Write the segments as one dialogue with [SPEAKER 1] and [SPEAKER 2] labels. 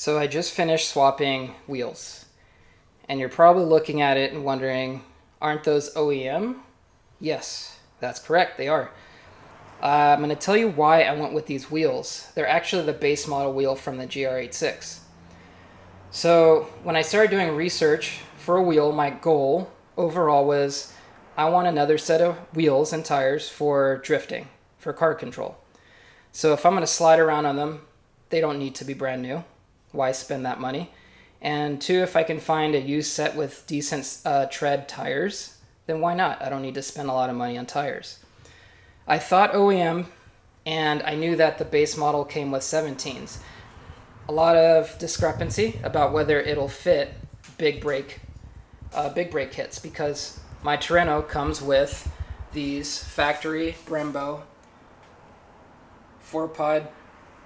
[SPEAKER 1] So I just finished swapping wheels, and you're probably looking at it and wondering, aren't those OEM? Yes, that's correct, they are. I'm going to tell you why I went with these wheels. They're actually the base model wheel from the GR86. So when I started doing research for a wheel, my goal overall was I want another set of wheels and tires for drifting, for car control. So if I'm going to slide around on them, they don't need to be brand new. Why spend that money? And two, if I can find a used set with decent tread tires, then why not? I don't need to spend a lot of money on tires. I thought OEM, and I knew that the base model came with 17s. A lot of discrepancy about whether it'll fit big brake kits, because my Trueno comes with these factory Brembo 4-pod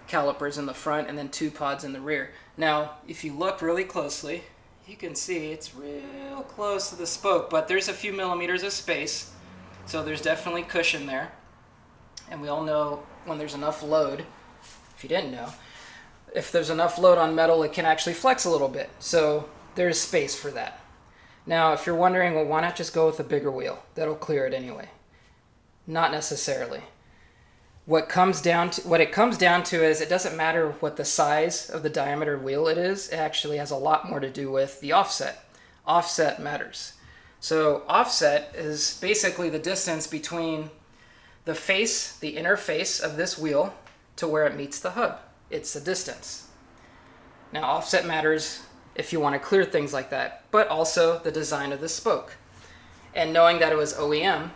[SPEAKER 1] calipers in the front and then 2 pods in the rear. Now, if you look really closely, you can see it's real close to the spoke, but there's a few millimeters of space, so there's definitely cushion there. And we all know when there's enough load, if you didn't know, if there's enough load on metal, it can actually flex a little bit. So there's space for that. Now, if you're wondering, well, why not just go with a bigger wheel? That'll clear it anyway. Not necessarily. What it comes down to is it doesn't matter what the size of the diameter wheel it is. It actually has a lot more to do with the offset. Offset matters. So offset is basically the distance between the face, the inner face of this wheel, to where it meets the hub. It's the distance. Now, offset matters if you want to clear things like that, but also the design of the spoke. And knowing that it was OEM,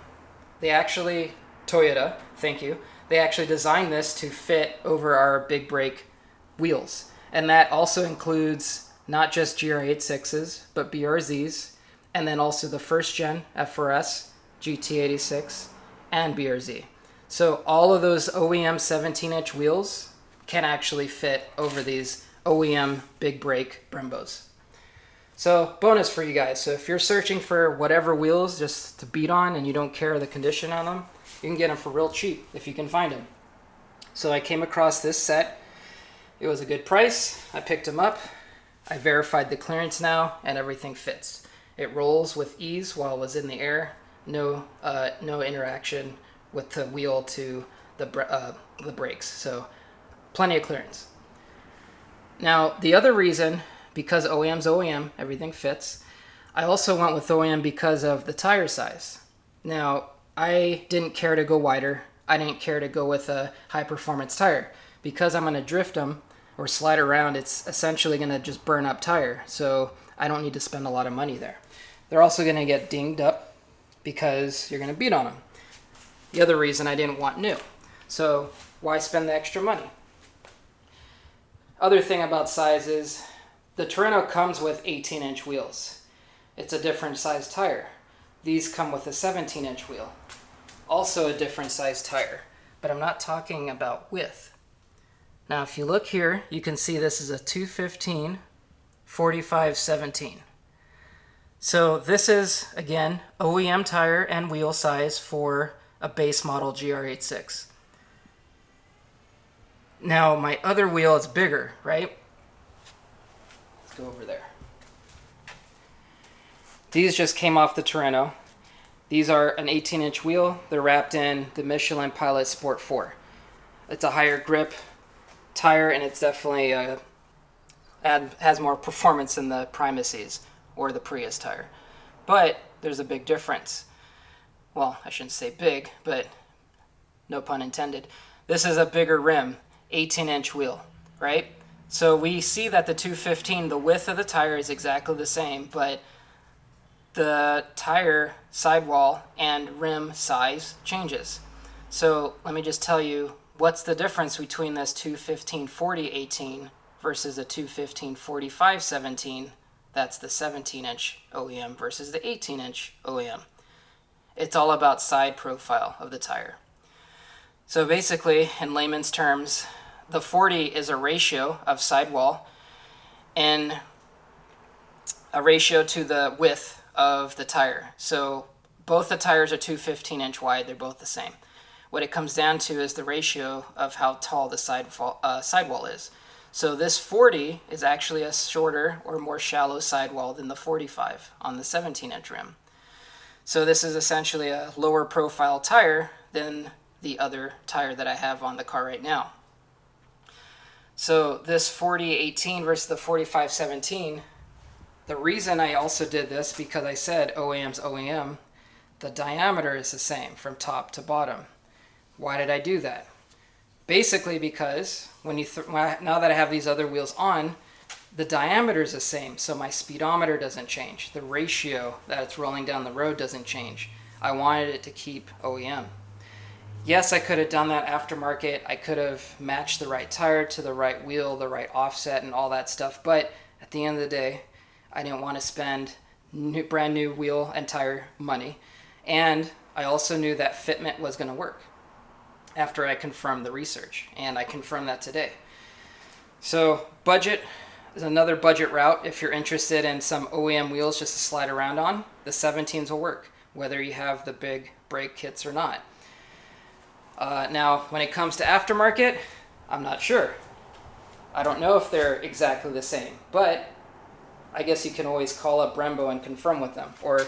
[SPEAKER 1] Toyota, thank you, they actually designed this to fit over our big brake wheels. And that also includes not just GR86s, but BRZs, and then also the first gen F4S, GT86, and BRZ. So all of those OEM 17-inch wheels can actually fit over these OEM big brake Brembos. So bonus for you guys. So if you're searching for whatever wheels just to beat on and you don't care the condition on them, you can get them for real cheap if you can find them. So I came across this set. It was a good price. I picked them up. I verified the clearance now, and everything fits. It rolls with ease while it was in the air. No interaction with the wheel to the brakes. So plenty of clearance. Now, the other reason, because OEM's OEM, everything fits, I also went with OEM because of the tire size. Now, I didn't care to go wider. I didn't care to go with a high-performance tire. Because I'm going to drift them or slide around, it's essentially going to just burn up tire. So I don't need to spend a lot of money there. They're also going to get dinged up because you're going to beat on them. The other reason I didn't want new. So why spend the extra money? Other thing about size is the Trueno comes with 18-inch wheels. It's a different size tire. These come with a 17-inch wheel. Also a different size tire. But I'm not talking about width. Now if you look here, you can see this is a 215 45 17. So this is, again, OEM tire and wheel size for a base model GR86. Now my other wheel is bigger, right? Let's go over there. These just came off the Trueno. These are an 18-inch wheel. They're wrapped in the Michelin Pilot Sport 4. It's a higher grip tire, and it's definitely has more performance than the Primacies or the Prius tire. But there's a big difference. Well, I shouldn't say big, but no pun intended. This is a bigger rim, 18-inch wheel, right? So we see that the 215, the width of the tire is exactly the same, but the tire sidewall and rim size changes. So let me just tell you what's the difference between this 215/40 18 versus a 215/45 17. That's the 17-inch OEM versus the 18-inch OEM. It's all about side profile of the tire. So basically, in layman's terms, the 40 is a ratio of sidewall and a ratio to the width of the tire. So both the tires are 215-inch wide. They're both the same. What it comes down to is the ratio of how tall the sidewall is. So this 40 is actually a shorter or more shallow sidewall than the 45 on the 17-inch rim. So this is essentially a lower profile tire than the other tire that I have on the car right now. So this 40-18 versus the 45-17, the reason I also did this, because I said OEM's OEM, the diameter is the same from top to bottom. Why did I do that? Basically because when you now that I have these other wheels on, the diameter is the same, so my speedometer doesn't change. The ratio that it's rolling down the road doesn't change. I wanted it to keep OEM. Yes, I could have done that aftermarket. I could have matched the right tire to the right wheel, the right offset, and all that stuff. But at the end of the day, I didn't want to spend brand new wheel and tire money. And I also knew that fitment was going to work after I confirmed the research. And I confirmed that today. So budget is another budget route. If you're interested in some OEM wheels just to slide around on, the 17s will work, whether you have the big brake kits or not. Now, when it comes to aftermarket, I'm not sure. I don't know if they're exactly the same, but I guess you can always call up Brembo and confirm with them, or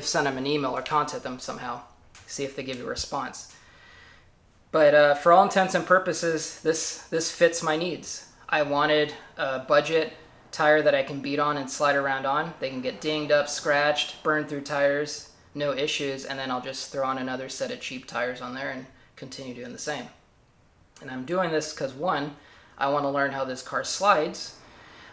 [SPEAKER 1] send them an email or contact them somehow, see if they give you a response. But for all intents and purposes, this fits my needs. I wanted a budget tire that I can beat on and slide around on. They can get dinged up, scratched, burned through tires, no issues, and then I'll just throw on another set of cheap tires on there and continue doing the same. And I'm doing this because, one, I want to learn how this car slides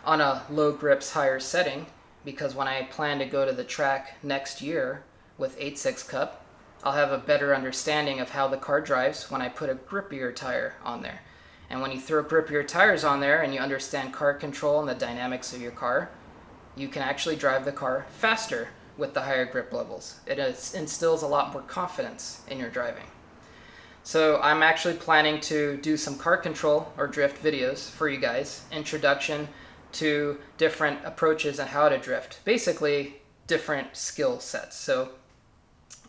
[SPEAKER 1] on a low grips higher setting, because when I plan to go to the track next year with 8.6 Cup, I'll have a better understanding of how the car drives when I put a grippier tire on there. And when you throw grippier tires on there and you understand car control and the dynamics of your car, you can actually drive the car faster with the higher grip levels. It instills a lot more confidence in your driving. So I'm actually planning to do some car control or drift videos for you guys, introduction to different approaches and how to drift, basically different skill sets. So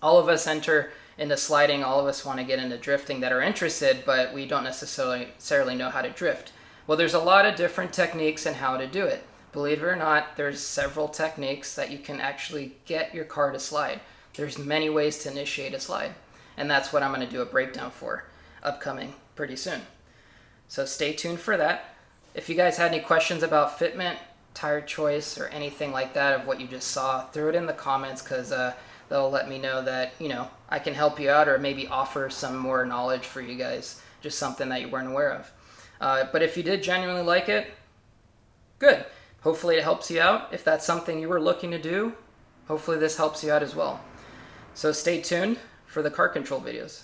[SPEAKER 1] all of us enter into sliding, all of us want to get into drifting that are interested, but we don't necessarily know how to drift. Well, there's a lot of different techniques and how to do it. Believe it or not, there's several techniques that you can actually get your car to slide. There's many ways to initiate a slide, and that's what I'm going to do a breakdown for upcoming pretty soon. So stay tuned for that. If you guys had any questions about fitment, tire choice, or anything like that of what you just saw, throw it in the comments, because that'll let me know that, I can help you out or maybe offer some more knowledge for you guys, just something that you weren't aware of. But if you did genuinely like it, good. Hopefully it helps you out. If that's something you were looking to do, hopefully this helps you out as well. So stay tuned for the car control videos.